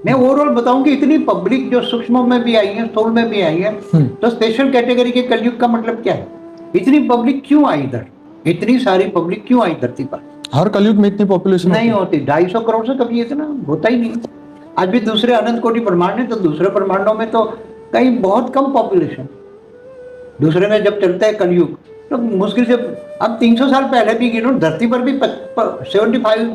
मैं ओवरऑल बताऊं कि इतनी पब्लिक जो सूक्ष्म में भी आई है, स्थूल में भी आई है, तो स्पेशल कैटेगरी के कलयुग का मतलब क्या है? इतनी पब्लिक क्यों आई इधर? इतनी सारी पब्लिक क्यों आई धरती पर? हर कलयुग में इतनी पॉपुलेशन नहीं होती। 250 करोड़ से कभी इतना होता ही नहीं। आज भी दूसरे अनंत कोटि ब्रह्मांड है, तो दूसरे ब्रह्मांडों में तो कहीं बहुत कम पॉपुलेशन, दूसरे में जब चलता है कलयुग तो मुश्किल से अब 300 साल पहले भी गिनो, धरती पर भी 75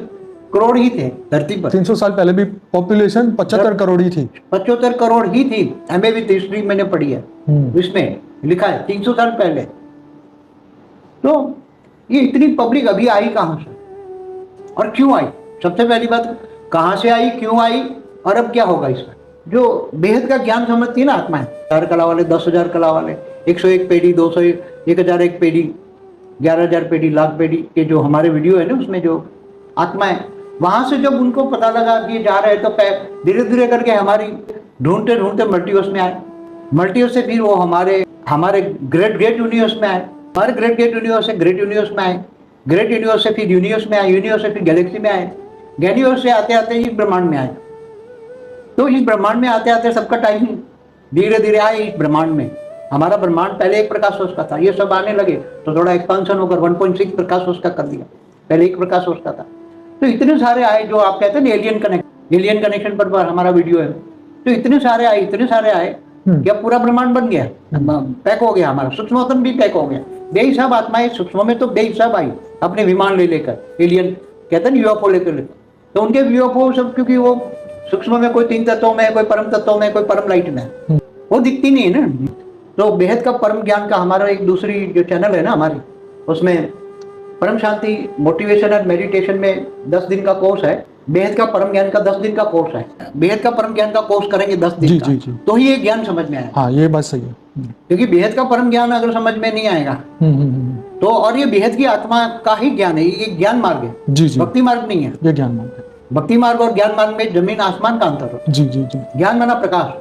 करोड़ ही थे धरती पर। 300 साल पहले भी पॉपुलेशन 75 करोड़ ही थी। 75 करोड़ ही थी। हमें भी हिस्ट्री मैंने पढ़ी है, इसमें लिखा है 300 साल पहले। तो ये इतनी पब्लिक अभी आई कहां से और क्यों आई? सबसे पहली बात, कहां से आई, क्यों आई और अब क्या होगा इसमें? जो बेहद का ज्ञान समझती है ना आत्मा है, 1000 कला वाले, 10,000 कला वाले, 101 पेढ़ी, 201, 1001 पेढ़ी, 11,000 पेढ़ी, लाख पेढ़ी के जो हमारे वीडियो है ना, उसमें जो आत्मा है, वहां से जब उनको पता लगा कि ये जा रहे, तो धीरे धीरे करके हमारी ढूंढते ढूंढते मल्टीवर्स में आए, मल्टीवर्स से फिर वो हमारे ग्रेट यूनिवर्स में आए, हमारे ग्रेट यूनिवर्स से ग्रेट यूनिवर्स में आए, ग्रेट यूनिवर्स से फिर यूनिवर्स में आए, यूनिवर्स से फिर गैलेक्सी में आए, गैलिवर्स से आते आते इस ब्रह्मांड में आए। तो इस ब्रह्मांड में आते आते सबका टाइम धीरे धीरे आए इस ब्रह्मांड में। हमारा ब्रह्मांड पहले 1 प्रकाश वर्ष का था, ये सब आने लगे तो थोड़ा एक्सपांशन होकर 1.6 प्रकाश वर्ष का कर दिया, पहले 1 प्रकाश वर्ष का था। तो इतने सारे आए, जो आप कहते हैं एलियन कनेक्शन पर हमारा वीडियो है, तो इतने सारे आए क्या पूरा ब्रह्मांड बन गया, पैक हो गया, हमारा सूक्ष्मतम भी पैक हो गया। बेहिसाब आत्माएं सूक्ष्म में तो बेहिसाब आई अपने विमान ले लेकर, एलियन कहते हैं यूएफओ लेकर। तो उनके यूएफओ सब, क्योंकि वो सूक्ष्म में कोई 3 तत्वों में, कोई परम तत्वों में, कोई परम लाइट में, वो दिखती नहीं है ना। तो बेहद का परम ज्ञान का हमारा एक दूसरी जो चैनल है ना हमारी, उसमें परम शांति मोटिवेशन और मेडिटेशन में 10 दिन का कोर्स है, बेहद का परम ज्ञान का 10 दिन का कोर्स है। बेहद का परम ज्ञान का कोर्स करेंगे 10 दिन का, तो ही ये ज्ञान समझ में आएगा। हाँ, ये बात सही है, क्योंकि बेहद का परम ज्ञान अगर समझ में नहीं आएगा तो, और ये बेहद की आत्मा का ही ज्ञान है, ये ज्ञान मार्ग है, भक्ति मार्ग नहीं है, ये ज्ञान मार्ग है। भक्ति मार्ग और ज्ञान मार्ग में जमीन आसमान का अंतर है। जी। ज्ञान माना प्रकाश,